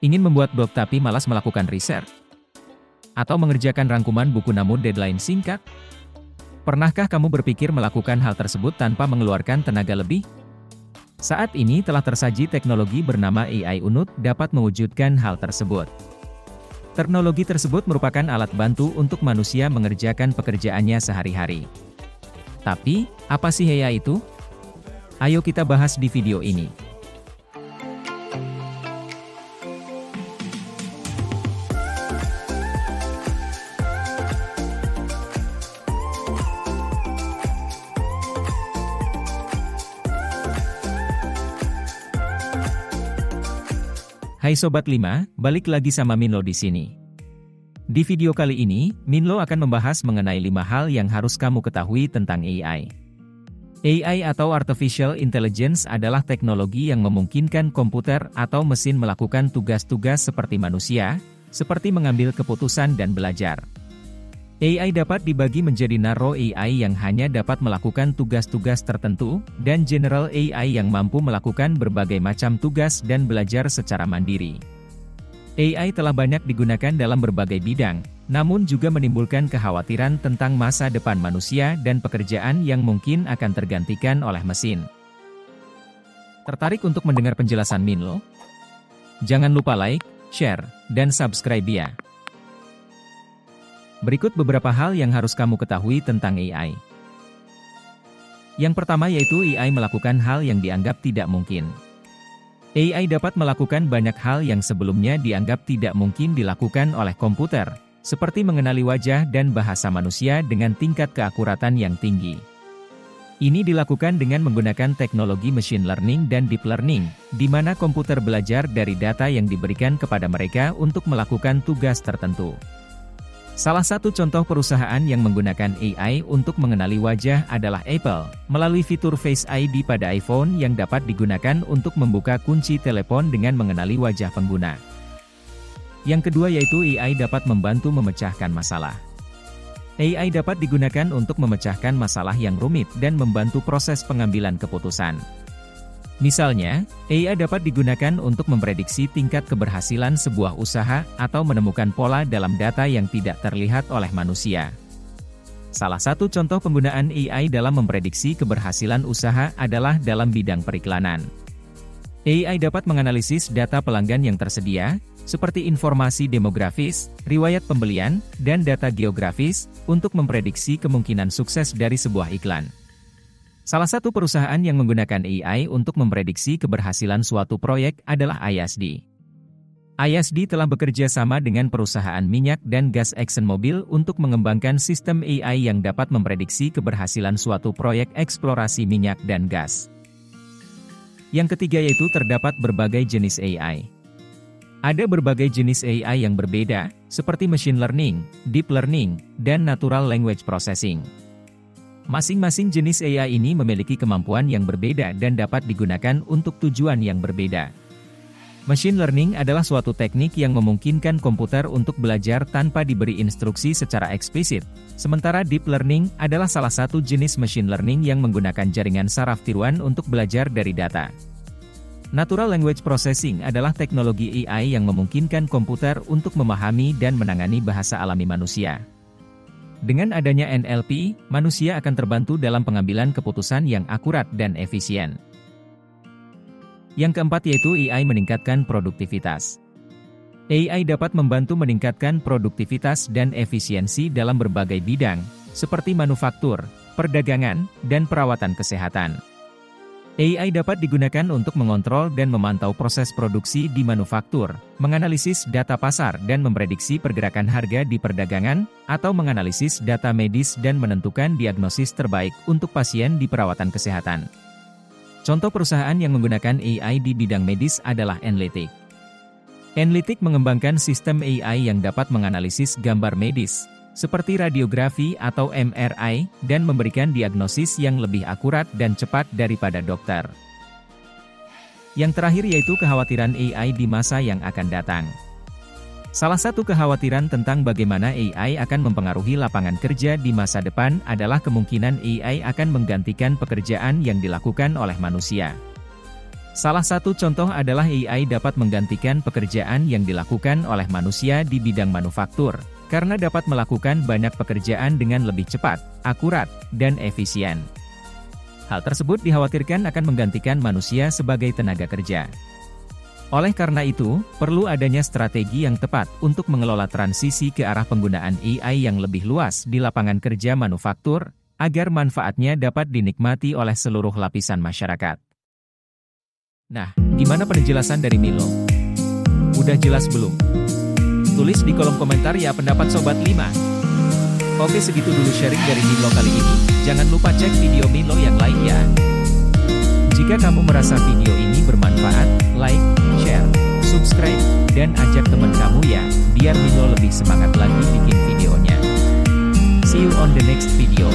Ingin membuat blog tapi malas melakukan riset? Atau mengerjakan rangkuman buku namun deadline singkat? Pernahkah kamu berpikir melakukan hal tersebut tanpa mengeluarkan tenaga lebih? Saat ini telah tersaji teknologi bernama AI Unut dapat mewujudkan hal tersebut. Teknologi tersebut merupakan alat bantu untuk manusia mengerjakan pekerjaannya sehari-hari. Tapi, apa sih AI itu? Ayo kita bahas di video ini. Hai Sobat 5, balik lagi sama Minlo di sini. Di video kali ini, Minlo akan membahas mengenai 5 hal yang harus kamu ketahui tentang AI. AI atau Artificial Intelligence adalah teknologi yang memungkinkan komputer atau mesin melakukan tugas-tugas seperti manusia, seperti mengambil keputusan dan belajar. AI dapat dibagi menjadi Narrow AI yang hanya dapat melakukan tugas-tugas tertentu, dan General AI yang mampu melakukan berbagai macam tugas dan belajar secara mandiri. AI telah banyak digunakan dalam berbagai bidang, namun juga menimbulkan kekhawatiran tentang masa depan manusia dan pekerjaan yang mungkin akan tergantikan oleh mesin. Tertarik untuk mendengar penjelasan Minlo? Jangan lupa like, share, dan subscribe ya. Berikut beberapa hal yang harus kamu ketahui tentang AI. Yang pertama yaitu AI melakukan hal yang dianggap tidak mungkin. AI dapat melakukan banyak hal yang sebelumnya dianggap tidak mungkin dilakukan oleh komputer, seperti mengenali wajah dan bahasa manusia dengan tingkat keakuratan yang tinggi. Ini dilakukan dengan menggunakan teknologi machine learning dan deep learning, di mana komputer belajar dari data yang diberikan kepada mereka untuk melakukan tugas tertentu. Salah satu contoh perusahaan yang menggunakan AI untuk mengenali wajah adalah Apple, melalui fitur Face ID pada iPhone yang dapat digunakan untuk membuka kunci telepon dengan mengenali wajah pengguna. Yang kedua yaitu AI dapat membantu memecahkan masalah. AI dapat digunakan untuk memecahkan masalah yang rumit dan membantu proses pengambilan keputusan. Misalnya, AI dapat digunakan untuk memprediksi tingkat keberhasilan sebuah usaha atau menemukan pola dalam data yang tidak terlihat oleh manusia. Salah satu contoh penggunaan AI dalam memprediksi keberhasilan usaha adalah dalam bidang periklanan. AI dapat menganalisis data pelanggan yang tersedia, seperti informasi demografis, riwayat pembelian, dan data geografis, untuk memprediksi kemungkinan sukses dari sebuah iklan. Salah satu perusahaan yang menggunakan AI untuk memprediksi keberhasilan suatu proyek adalah ISD. ISD telah bekerja sama dengan perusahaan minyak dan gas ExxonMobil untuk mengembangkan sistem AI yang dapat memprediksi keberhasilan suatu proyek eksplorasi minyak dan gas. Yang ketiga yaitu terdapat berbagai jenis AI. Ada berbagai jenis AI yang berbeda, seperti machine learning, deep learning, dan natural language processing. Masing-masing jenis AI ini memiliki kemampuan yang berbeda dan dapat digunakan untuk tujuan yang berbeda. Machine learning adalah suatu teknik yang memungkinkan komputer untuk belajar tanpa diberi instruksi secara eksplisit, sementara deep learning adalah salah satu jenis machine learning yang menggunakan jaringan saraf tiruan untuk belajar dari data. Natural language processing adalah teknologi AI yang memungkinkan komputer untuk memahami dan menangani bahasa alami manusia. Dengan adanya NLP, manusia akan terbantu dalam pengambilan keputusan yang akurat dan efisien. Yang keempat yaitu AI meningkatkan produktivitas. AI dapat membantu meningkatkan produktivitas dan efisiensi dalam berbagai bidang, seperti manufaktur, perdagangan, dan perawatan kesehatan. AI dapat digunakan untuk mengontrol dan memantau proses produksi di manufaktur, menganalisis data pasar dan memprediksi pergerakan harga di perdagangan, atau menganalisis data medis dan menentukan diagnosis terbaik untuk pasien di perawatan kesehatan. Contoh perusahaan yang menggunakan AI di bidang medis adalah Enlitic. Enlitic mengembangkan sistem AI yang dapat menganalisis gambar medis, seperti radiografi atau MRI, dan memberikan diagnosis yang lebih akurat dan cepat daripada dokter. Yang terakhir yaitu kekhawatiran AI di masa yang akan datang. Salah satu kekhawatiran tentang bagaimana AI akan mempengaruhi lapangan kerja di masa depan adalah kemungkinan AI akan menggantikan pekerjaan yang dilakukan oleh manusia. Salah satu contoh adalah AI dapat menggantikan pekerjaan yang dilakukan oleh manusia di bidang manufaktur, karena dapat melakukan banyak pekerjaan dengan lebih cepat, akurat, dan efisien. Hal tersebut dikhawatirkan akan menggantikan manusia sebagai tenaga kerja. Oleh karena itu, perlu adanya strategi yang tepat untuk mengelola transisi ke arah penggunaan AI yang lebih luas di lapangan kerja manufaktur, agar manfaatnya dapat dinikmati oleh seluruh lapisan masyarakat. Nah, gimana penjelasan dari Milo? Udah jelas belum? Tulis di kolom komentar ya pendapat Sobat 5. Oke, segitu dulu sharing dari Milo kali ini. Jangan lupa cek video Milo yang lain ya. Jika kamu merasa video ini bermanfaat, like, share, subscribe, dan ajak teman kamu ya, biar Milo lebih semangat lagi bikin videonya. See you on the next video.